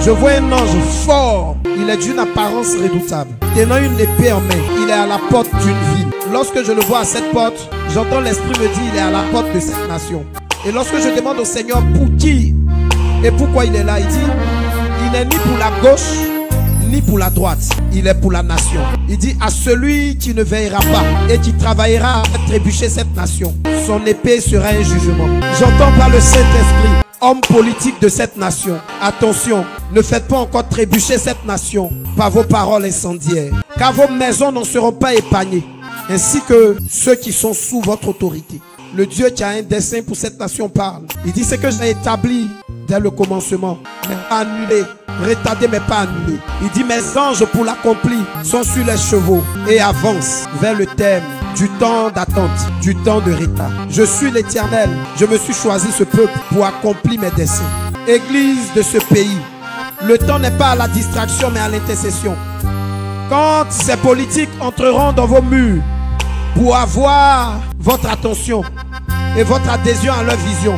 Je vois un ange fort. Il est d'une apparence redoutable, tenant une épée en main. Il est à la porte d'une ville. Lorsque je le vois à cette porte, j'entends l'esprit me dire il est à la porte de cette nation. Et lorsque je demande au Seigneur pour qui et pourquoi il est là, il dit il n'est ni pour la gauche ni pour la droite, il est pour la nation. Il dit à celui qui ne veillera pas et qui travaillera à trébucher cette nation, son épée sera un jugement. J'entends par le Saint-Esprit, homme politique de cette nation, attention, ne faites pas encore trébucher cette nation par vos paroles incendiaires, car vos maisons n'en seront pas épargnées, ainsi que ceux qui sont sous votre autorité. Le Dieu qui a un dessein pour cette nation parle. Il dit c'est que j'ai établi dès le commencement, mais pas annulé, retardé mais pas annulé. Il dit mes anges pour l'accomplir sont sur les chevaux et avancent vers le terme du temps d'attente, du temps de retard. Je suis l'Éternel, je me suis choisi ce peuple pour accomplir mes desseins. Église de ce pays, le temps n'est pas à la distraction mais à l'intercession. Quand ces politiques entreront dans vos murs pour avoir votre attention et votre adhésion à leur vision,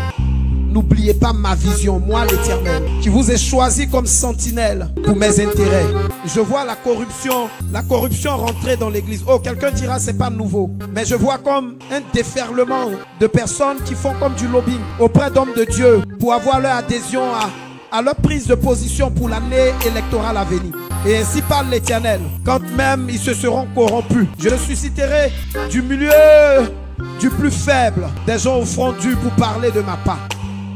n'oubliez pas ma vision, moi l'Éternel, qui vous ai choisi comme sentinelle pour mes intérêts. Je vois la corruption rentrer dans l'église. Oh, quelqu'un dira c'est pas nouveau, mais je vois comme un déferlement de personnes qui font comme du lobbying auprès d'hommes de Dieu pour avoir leur adhésion à leur prise de position pour l'année électorale à venir. Et ainsi parle l'Éternel, quand même ils se seront corrompus, je le susciterai du milieu du plus faible, des gens au front du pour parler de ma part,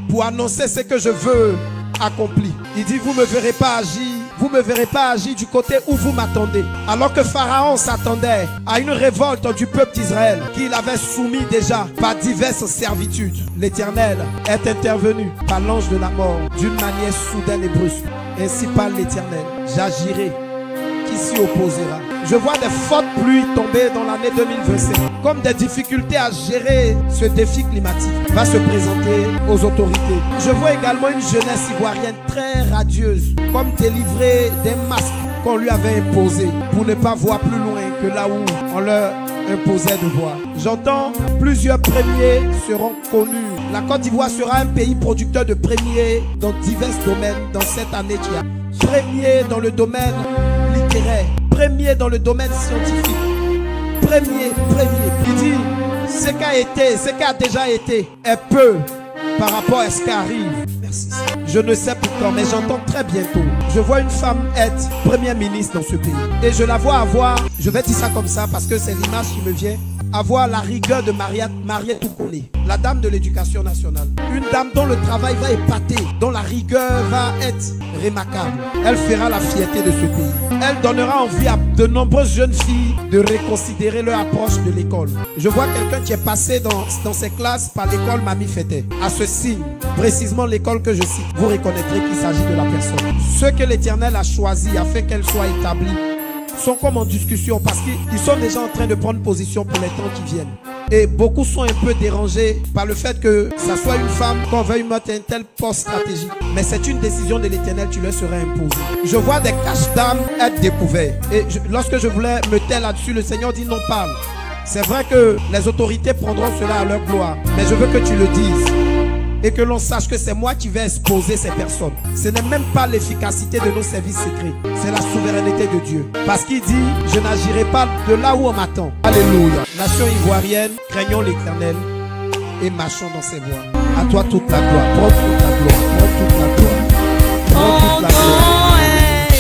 pour annoncer ce que je veux accomplir. Il dit vous ne me verrez pas agir, vous ne me verrez pas agir du côté où vous m'attendez. Alors que Pharaon s'attendait à une révolte du peuple d'Israël qu'il avait soumis déjà par diverses servitudes, l'Éternel est intervenu par l'ange de la mort d'une manière soudaine et brusque. Ainsi parle l'Éternel, j'agirai, qui s'y opposera. Je vois des fortes pluies tomber dans l'année 2025. Comme des difficultés à gérer ce défi climatique va se présenter aux autorités. Je vois également une jeunesse ivoirienne très radieuse, comme délivrée des masques qu'on lui avait imposés pour ne pas voir plus loin que là où on leur imposait de voir. J'entends plusieurs premiers seront connus. La Côte d'Ivoire sera un pays producteur de premiers dans divers domaines dans cette année qui a. Premier dans le domaine littéraire, premier dans le domaine scientifique, premier. Il dit ce qui a été, ce qui a déjà été est peu par rapport à ce qui arrive. Merci. Je ne sais pourquoi, mais j'entends très bientôt. Je vois une femme être première ministre dans ce pays. Et je la vois avoir, je vais dire ça comme ça parce que c'est l'image qui me vient, avoir la rigueur de Mariette Toukoné, la dame de l'éducation nationale. Une dame dont le travail va épater, dont la rigueur va être remarquable. Elle fera la fierté de ce pays. Elle donnera envie à de nombreuses jeunes filles de reconsidérer leur approche de l'école. Je vois quelqu'un qui est passé dans ses classes par l'école Mamie Fete. À ce signe, précisément l'école que je cite, vous reconnaîtrez qu'il s'agit de la personne. Ceux que l'Éternel a choisis afin qu'elle soit établie sont comme en discussion parce qu'ils sont déjà en train de prendre position pour les temps qui viennent. Et beaucoup sont un peu dérangés par le fait que ça soit une femme qu'on veuille mettre un tel poste stratégique. Mais c'est une décision de l'Éternel qui leur sera imposée. Je vois des caches d'âme être découverts. Et lorsque je voulais me taire là-dessus, le Seigneur dit non, parle. C'est vrai que les autorités prendront cela à leur gloire. Mais je veux que tu le dises. Et que l'on sache que c'est moi qui vais exposer ces personnes. Ce n'est même pas l'efficacité de nos services secrets. C'est la souveraineté de Dieu. Parce qu'il dit, je n'agirai pas de là où on m'attend. Alléluia. Nation ivoirienne, craignons l'Éternel et marchons dans ses voies. À toi toute la gloire. Prends toute la gloire. Prends toute la